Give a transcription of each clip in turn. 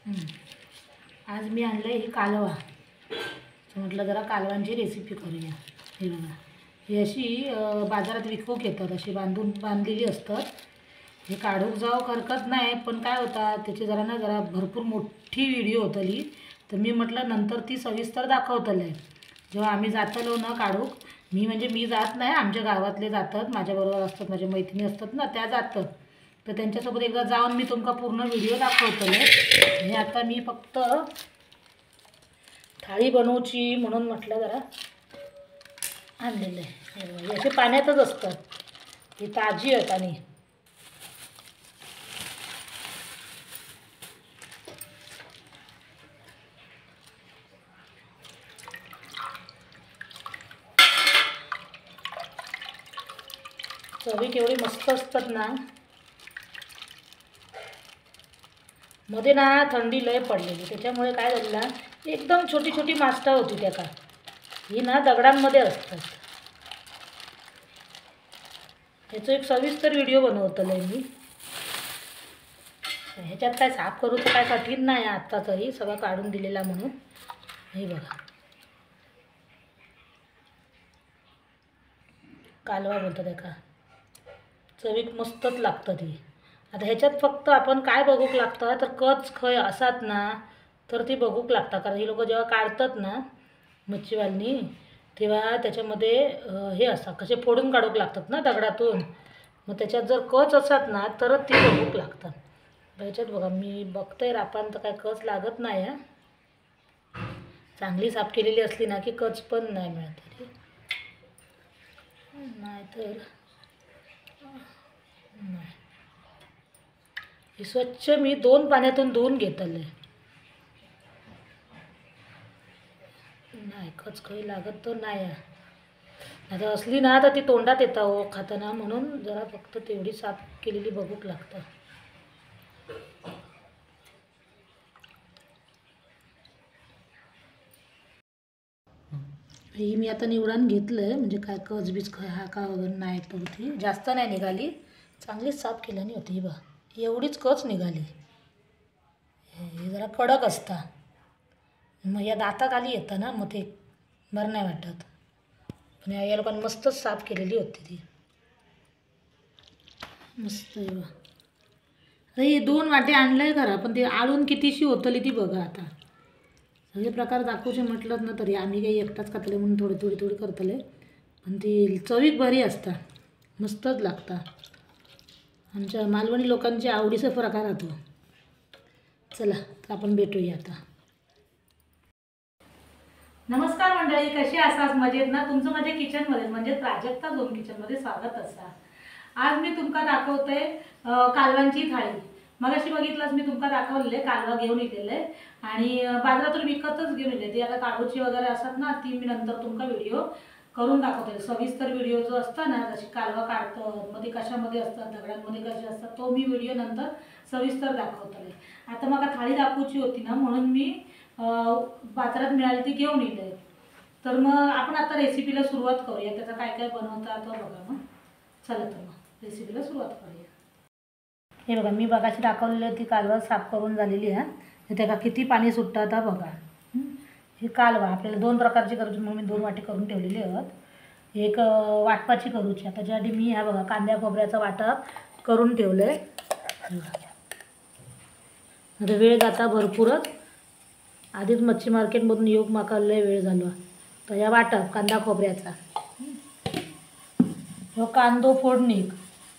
आज मी आणलं ही कालवा, म्हटलं जरा कालवांची रेसिपी करूया। हे बघा, ही अशी बाजारात विकूक येतात, अशी बांधलेली असतात। हे काढूक जाऊ हरकत नाही, पण काय होता त्याची जरा भरपूर मोठी व्हिडिओ होतली, तर मी म्हटलं नंतर ती सविस्तर दाखवतले। जेव्हा आम्ही जातलो ना काढूक, मी जात नाही, आमच्या गावातले जातात, माझ्याबरोबर असतात, माझ्या मैत्रिणी असतात ना, त्या जातात, तर त्यांच्यासोबत एकदा जाऊन मी तुमका पूर्ण व्हिडिओ दाखवतले। आणि आता मी फक्त थाळी बनवची म्हणून म्हटलं जरा आणलेलं आहे। याचे पाण्यातच असतात, ही ताजी आहेत। आणि चवी केवढी मस्त असतात ना। मध्ये ना थंडी लय पडलेली, त्याच्यामुळे काय झालं, एकदम छोटी छोटी मास्टा होती त्याका, ही ना दगडांमध्ये असतात। ह्याचं एक सविस्तर व्हिडिओ बनवतले मी। ह्याच्यात काय साफ करूचं काय कठीण नाही, आत्ता तरी सगळं काढून दिलेला म्हणून। हे बघा, कालवा बोलतात एका, चवीक मस्तच लागतं ती। आता ह्याच्यात फक्त आपण काय बघूक लागतं, तर कच खय असात ना तर ती बघूक लागतं, कारण ही लोक जेव्हा काढतात ना मच्छीवाल्नी, तेव्हा त्याच्यामध्ये हे असतात, कसे फोडून काढूक लागतात ना दगडातून, मग त्याच्यात जर कच असतात ना तर ती बघूक लागतात। ह्याच्यात बघा, मी बघतोय रापान तर काय कच लागत नाही आहे, चांगली साफ केलेली असली ना की कच पण नाही मिळत, नाहीतर नाही। ही स्वच्छ मी 2 पाण्यातून धुवून घेतले, नाही कच काही लागत तर नाही आहे। आता असली ना तर ती तोंडात येतं हो खाताना, म्हणून जरा फक्त तेवढी साफ केलेली बघूक लागतं। ही मी आता निवडून घेतलं, म्हणजे काय कच बीज हा का वगैरे नाही, तर ती जास्त नाही निघाली, चांगलीच साफ केल्याने होती। बा एवढीच कच निघाली, हे जरा कडक असता, मग या दाताखाली येतं ना, मग ते बरं नाही वाटत। पण या लोकांनी मस्तच साफ केलेली होती ती, मस्त आहे बा। हे 2 वाटे आणलंय खरं, पण ते आळून कितीशी होतली ती बघा। आता सगळे प्रकार दाखवूचे म्हटलं ना तरी आम्ही काही एकटाच खातले म्हणून थोडी करतले, पण ती चवीक बरी असता, मस्तच लागता। आमच्या मालवणी लोकांची आवडीचा प्रकार होतो। चला तर आपण भेटूया आता। नमस्कार मंडळी, कशी आसात? मजेत ना? तुमचं माझ्या किचनमध्ये म्हणजे प्राजक्ता झोन किचनमध्ये स्वागत असा। आज मी तुमका दाखवते कालवांची थाळी। मग अशी बघितलंच मी तुमका दाखवलेले कालवा घेऊन येलेले, आणि बाजारातून विकतच घेऊन येले। ती आता काढूची वगैरे असतात ना, ती मी नंतर तुमका व्हिडिओ करून दाखवते। सविस्तर व्हिडिओ जो असता ना, जशी कालवा काढतो मग ते कशामध्ये असतात, दगडांमध्ये कसे असतात, तो मी व्हिडिओ नंतर सविस्तर दाखवतले। आता मला थाळी दाखवची होती ना, म्हणून मी बाजारात मिळाली ती घेऊन येते। तर मग आपण आता रेसिपीला सुरुवात करूया, त्याचा काय काय बनवता तो बघा। मग चला तर मग रेसिपीला सुरुवात करूया। हे बघा, मी बघाशी दाखवलेली ती कालवा साफ करून झालेली आहे, तर त्याला किती पाणी सुटतं आता बघा। ही कालवा आपल्याला 2 प्रकारची करूची, म्हणून मी 2 वाटी करून ठेवलेली आहेत। एक वाटपाची करूची, आता ज्यासाठी मी ह्या बघा कांद्या खोबऱ्याचा वाटप करून ठेवलं आहे। आता वेळ जाता भरपूरच, आधीच मच्छी मार्केटमधून येऊक माका लय वेळ झाला, तर या वाटप कांदा खोबऱ्याचा, ह्यो कांदो फोडणीक,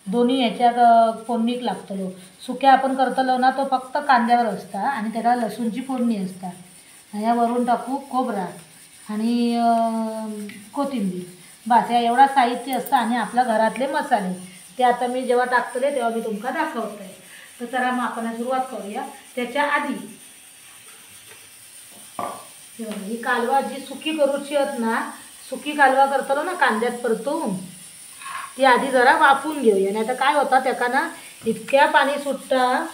दोन्ही ह्याच्यात फोडणीक लागतलो। सुक्या आपण करतलो ना तो फक्त कांद्यावर असता, आणि त्याला लसूणची फोडणी असता। ह्यावरून टाकू खोबरा आणि कोथिंबीर, बस या एवढा साहित्य असतं, आणि आपल्या घरातले मसाले ते आता मी जेव्हा टाकतले तेव्हा मी तुमका दाखवते। तर चला मग आपण सुरुवात करूया। त्याच्या आधी ही कालवा जी सुकी करूची आहेत ना, सुकी कालवा करतलो ना कांद्यात परतून, ती आधी जरा वाफून घेऊया, नाही तर काय होतं त्याका ना इतक्या पाणी सुटतं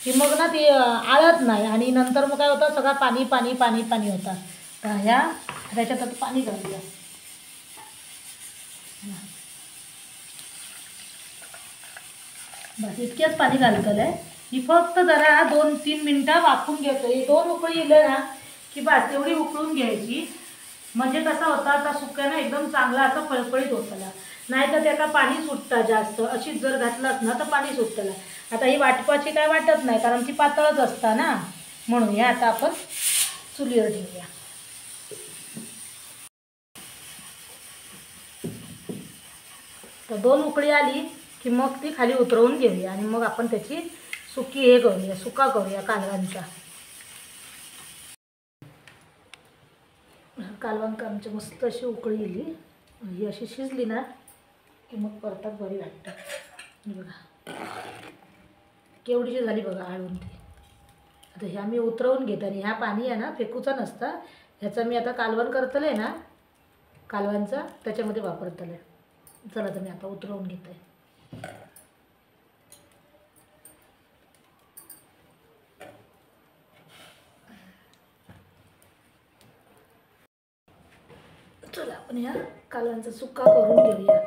की मग ना ती आळत नाही, आणि नंतर मग काय होतं सगळं पाणी पाणी पाणी पाणी होतं। तर ह्या त्याच्यात पाणी घालूया, बस इतक्याच पाणी घालतलं आहे। ही फक्त जरा 2-3 मिनटं वाफून घ्यायचं. 2 उकळी इले ना की बस एवढी उकळून घ्यायची. म्हणजे कसा होता आता सुक्यानं एकदम चांगला असा फळफळीत होताला. नाही तर त्याला पाणी सुटतं जास्त. अशीच जर घातलास ना तर पाणी सुटतं. आता ही वाटपाची काय वाटत नाही कारण ती पातळच असता ना, म्हणून या आता आपण चुलीवर ठेवूया. तर 2 उकळी आली की मग ती खाली उतरवून घेऊया आणि मग आपण त्याची सुकी हे करूया, सुका करूया कालवांचा. कालवण आमची मस्त अशी उकळी येली. ही अशी शिजली ना की मग परतात बरी वाटतं. बघा केवढीशी झाली बघा आळून ती. आता ह्या मी उतरवून घेते आणि ह्या पाणी आहे ना फेकूचा नसता. ह्याचा मी आता कालवण करतले ना कालवांचा त्याच्यामध्ये वापरतले. चला तर मी आता उतरवून घेते. चला आपण ह्या कालवांचा सुक्का करून घेऊया.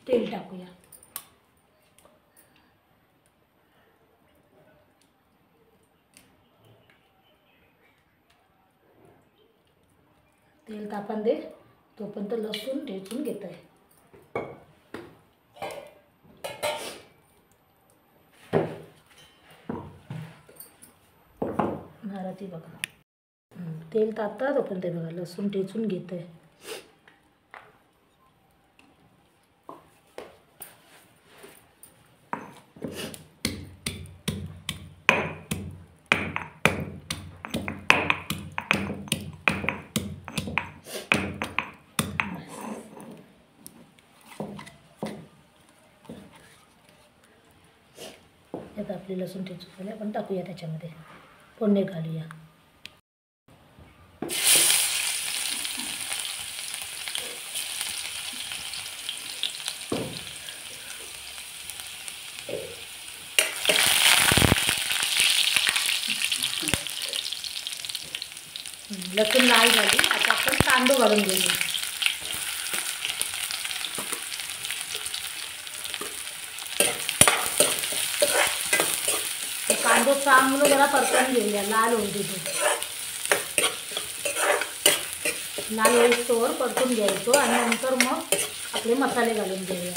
तेल टाकूया. तेल तापण दे तोपर्यंत लसूण ठेचून घेत आहे. महाराती बघा तेल तापता तोपर्यंत बघा लसूण ठेचून घेत आहे. आता आपली लसूण ठेचून झाली आपण टाकूया त्याच्यामध्ये. फोडणी घालूया. लसूण लाल झाली. आता आपण कांदो घालून घेऊया. कांदो चांगलं जरा परतून घेऊया. लाल होऊ दे. लाल होईस्तोवर परतून घ्यायचो आणि नंतर मग आपले मसाले घालून घेऊया.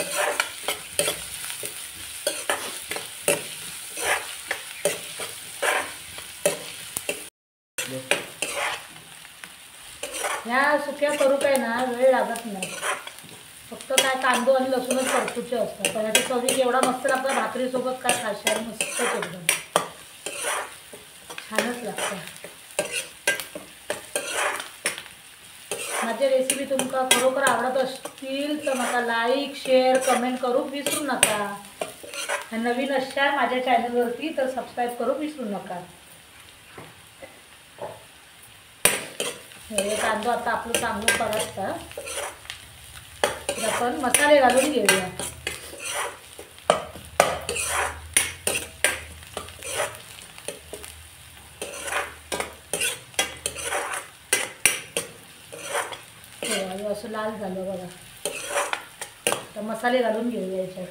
ह्या सुक्या करू काय ना वेळ लागत नाही. फक्त काय कांदो आणि लसूणच परतूचे असतात. पण याची चवी एवढा मस्त लागतं. भाकरीसोबत काय खाशाल मस्तच एकदम छानच लागतं. माझी रेसिपी तुमका खरोखर आवडत असतील तर मला लाईक शेअर कमेंट करू विसरू नका. नवीन असल्या माझ्या चॅनलवरती तर सबस्क्राईब करू विसरू नका. हे कांदो आता आपलं चांगलं परततं. तर आपण मसाले घालून घेऊया. असं लाल झालं बघा. तर मसाले घालून घेऊया याच्यात.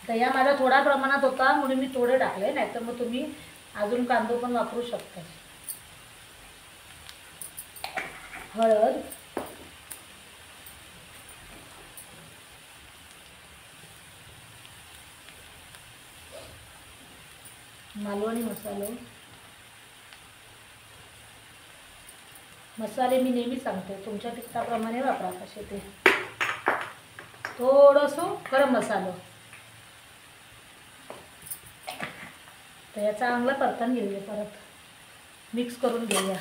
तर या माझा थोडा प्रमाणात होता म्हणून मी थोडे टाकले. नाहीतर मग तुम्ही अजून कांदो पण वापरू शकता. हळद, मालवणी मसाले मी नेहमी सांगते तुमच्या तिखटाप्रमाणे वापरा. कसे ते थोडंसं गरम मसाला. तर याचा चांगला परतून घेऊया. परत मिक्स करून घेऊया.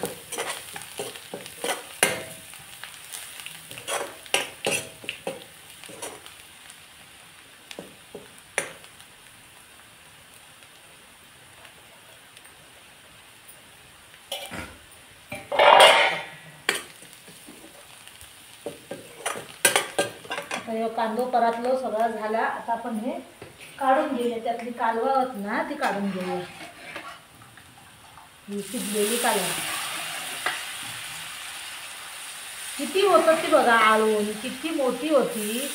कांदो परतलो सगळा झाला. आता आपण हे काढून घेऊया. त्यातली कालवा होत ना ती काढून घेऊया. ही शिजलेली कालवा किती होत ती बघा. आळून किती मोठी होती.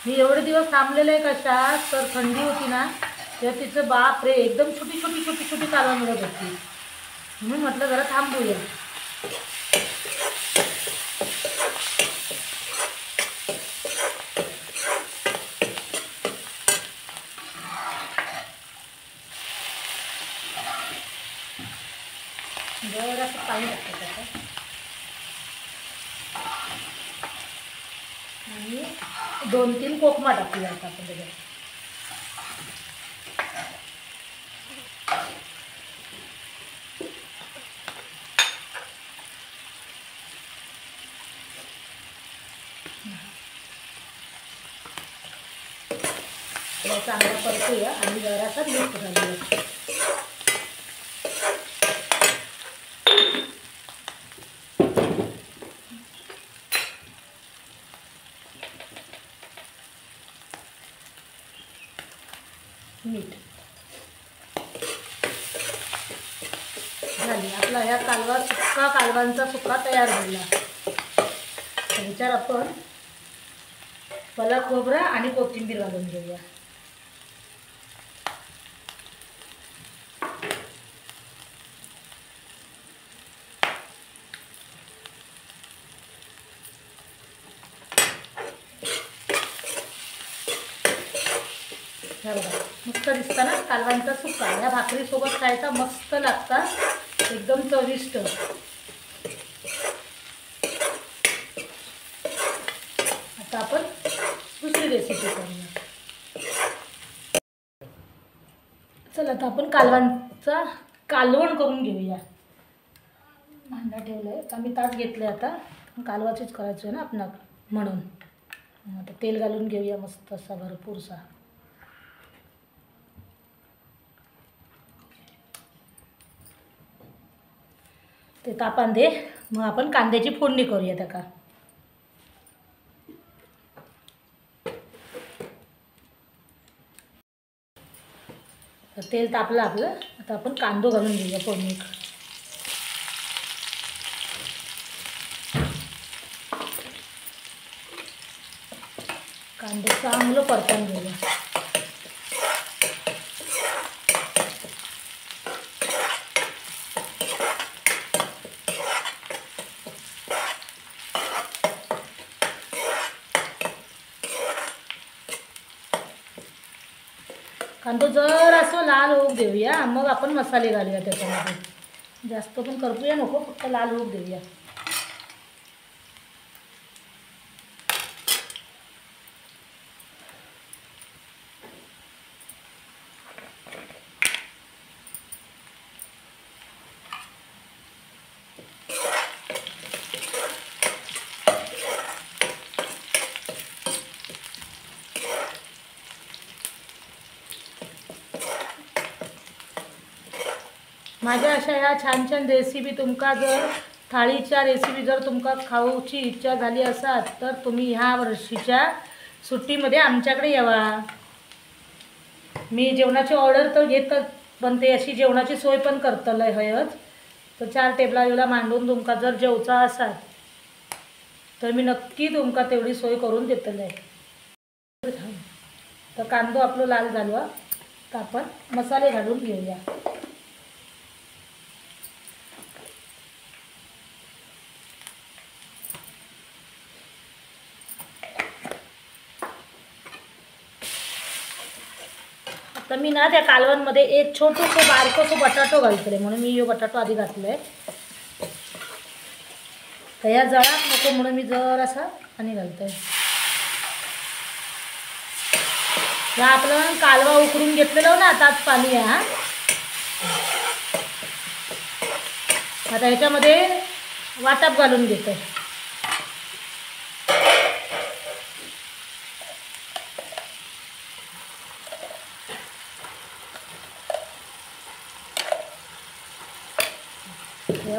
मी एवढे दिवस थांबलेले आहे कशा, तर थंडी होती ना, तर तिचं बाप रे एकदम छोटी छोटी छोटी छोटी कालवण मिळत होती. म्हणून म्हटलं जरा थांबूया. जरासं पाणी टाकतं त्याच्यात आणि 2-3 कोकमा टाकूया आता आपण त्याच्यात. चांगला परतूया आणि जरासा मिक्स घालूया. मीठ झाली. आपला ह्या कालवांचा सुक्का तयार झाला. त्याच्यावर आपण मला खोबरा आणि कोथिंबीर घालून घेऊया. बघा मस्त दिसतं ना कालवांचा सुक्का. या भाकरीसोबत खायचा मस्त लागतात, एकदम चविष्ट. आता आपण दुसरी रेसिपी करूया. चला आता आपण कालवण करून घेऊया. भांडा ठेवलंय तर मी ताट घेतले. आता कालवाचीच करायचं आहे ना आपण म्हणून. आता तेल घालून घेऊया मस्त असा भरपूरसा. ते तापान दे. मग आपण कांद्याची फोडणी करूया त्याका. तेल तापलं आपलं. आता आपण कांदो घालून घेऊया फोडणी. कांदे चांगलं परतून घेऊया. कांदो जर असं लाल होऊ देऊया, मग आपण मसाले घालूया त्याच्यामध्ये. जास्त पण करपूया नको, फक्त लाल होऊ देऊया. माझ्या अशा ह्या छान छान रेसिपी तुमका जर थाळीच्या रेसिपी जर तुमका खाऊची इच्छा झाली असाल तर तुम्ही ह्या वर्षीच्या सुट्टीमध्ये आमच्याकडे यावा. मी जेवणाची ऑर्डर तर घेतच, पण ते अशी जेवणाची सोय पण करतलंय हयच. तर 4 टेबलाला मांडून तुमका जर जेवचा असाल तर मी नक्की तुमका तेवढी सोय करून देतलंय. तर कांदो आपलं लाल झालो तर आपण मसाले घालून घेऊया. तर मी ना त्या कालवणमध्ये एक छोटंसं बारकोसं बटाटो घालतले, म्हणून मी यो बटाटो आधी घातलाय. तर या जळात नको म्हणून मी जरासा पाणी घालतोय. या आपलं कालवा उकडून घेतलेलं ना, आताच पाणी आहे. आता ह्याच्यामध्ये वाटप घालून घेतोय.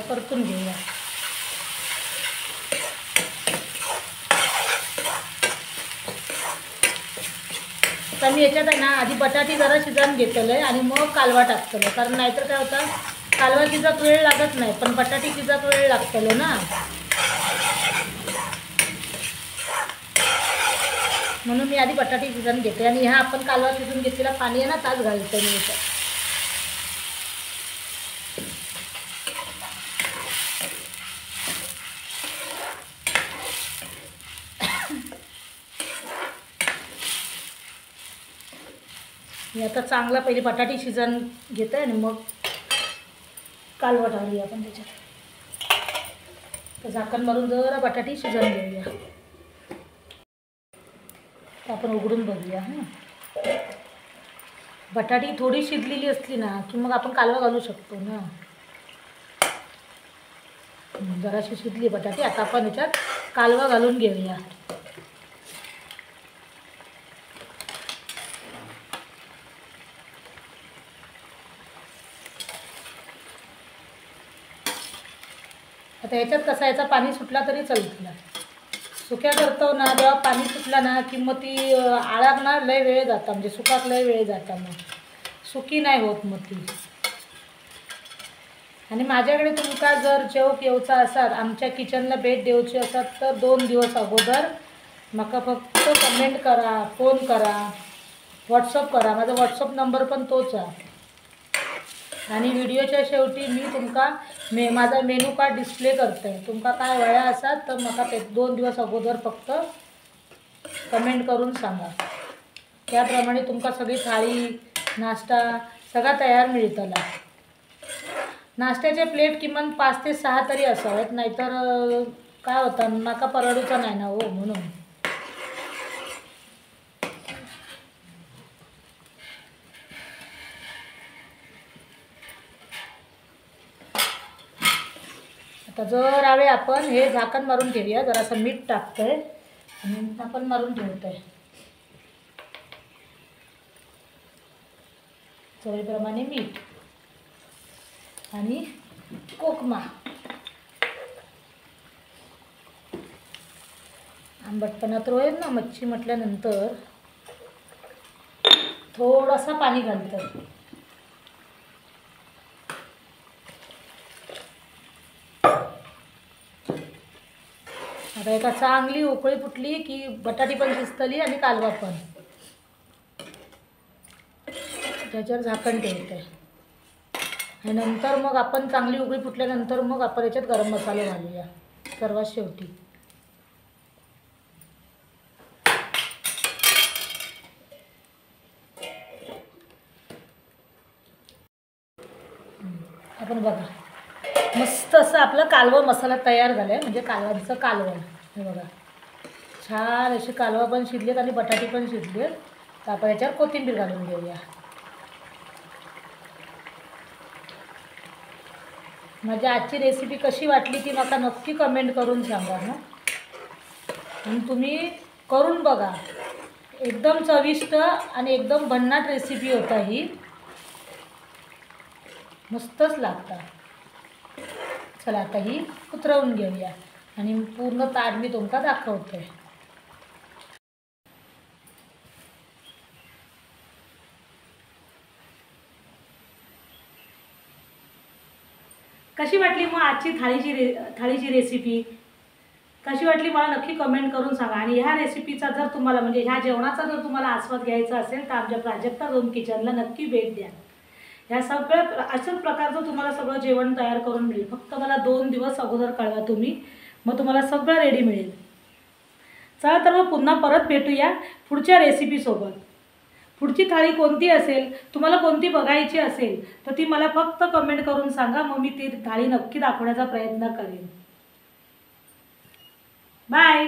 परतून घेऊया. तर मी याच्यात आहे ना आधी बटाटी जरा शिजवून घेतलं आहे आणि मग कालवा टाकतलो, कारण नाहीतर काय होतं कालवा शिजत वेळ लागत नाही, पण बटाटी शिजत वेळ लागतलो ना. म्हणून मी आधी बटाटे शिजवून घेते आणि ह्या आपण कालवा शिजून घेतलेला पाणी आहे ना ताच घालते मी इथं. मी आता चांगला पहिले बटाटे शिजवून घेते आणि मग कालवा टाकली आपण त्याच्यात. तर झाकण मारून जरा बटाटे शिजवून घेऊया. तर आपण उघडून बघूया. हां, बटाटी थोडी शिजलेली असली ना की मग आपण कालवा घालू शकतो ना. जराशी शिजली बटाटी. आता आपण याच्यात कालवा घालून घेऊया. आता याच्यात कसा याचा पाणी सुटला तरी चालतं. सुक्या करतो ना जेव्हा पाणी सुटला ना की मग ती आळाक ना लय वेळ जाता, म्हणजे सुकाक लय वेळ जाता, मग सुकी नाही होत मग ती. आणि माझ्याकडे तुमका जर जेवक येवचा असाल, आमच्या किचनला भेट देऊची असतात तर 2 दिवस अगोदर म्हाका फक्त कमेंट करा, फोन करा, व्हॉट्सअप करा. माझा व्हॉट्सअप नंबर पण तोच आहे. आणि व्हिडिओच्या शेवटी मी तुमका माझा मेनू कार्ड डिस्प्ले करते. तुमका काय वया असतात तर म्हाका ते 2 दिवस अगोदर फक्त कमेंट करून सांगा. त्याप्रमाणे तुमका सगळी थाळी, नाश्ता सगळा तयार मिळतला. नाश्त्याचे प्लेट किमान 5 ते 6 तरी असावेत, नाहीतर काय होतं म्हाका परवडूचं नाही ना हो. म्हणून आता जरा वेळ आपण हे झाकण मारून ठेवूया. जरासं मीठ टाकतोय आणि झाकण मारून ठेवतोय. चवीप्रमाणे मीठ आणि कोकमा. आंबटपणा तर होईल ना मच्छी म्हटल्यानंतर. थोडासा पाणी घालतं. आता एका चांगली उकळी फुटली की बटाटी पण शिजतली आणि कालवा पण. त्याच्यावर झाकण ठेवते आणि नंतर मग आपण चांगली उकळी फुटल्यानंतर मग आपण याच्यात गरम मसाला घालूया सर्वात शेवटी. आपण बघा मस्त असं आपलं कालवा मसाला तयार झाला आहे. म्हणजे कालवाचं कालवण हे बघा. छान असे कालवा पण शिजलेत आणि बटाटे पण शिजलेत. तर आपण याच्यावर कोथिंबीर घालून घेऊया. माझी आजची रेसिपी कशी वाटली ती मला नक्की कमेंट करून सांगा ना. आणि तुम्ही करून बघा. एकदम चविष्ट आणि एकदम भन्नाट रेसिपी होता ही. मस्तच लागता. चला आता ही उतरवून घेऊया आणि पूर्ण ताट मी तुमका दाखवते. कशी वाटली मग आजची थाळीची रेसिपी कशी वाटली मला नक्की कमेंट करून सांगा. आणि ह्या रेसिपीचा जर तुम्हाला म्हणजे ह्या जेवणाचा जर तुम्हाला आस्वाद घ्यायचा असेल तर आमच्या प्राजक्ता झोन किचनला नक्की भेट द्या. ह्या सगळ्या अशाच प्रकारचं तुम्हाला सगळं जेवण तयार करून मिळेल. फक्त मला 2 दिवस अगोदर कळवा तुम्ही, मग तुम्हाला सगळं रेडी मिळेल. चला तर मग पुन्हा परत भेटूया पुढच्या रेसिपीसोबत. पुढची थाळी कोणती असेल, तुम्हाला कोणती बघायची असेल तर ती मला फक्त कमेंट करून सांगा. मग मी ती थाळी नक्की दाखवण्याचा प्रयत्न करेन. बाय.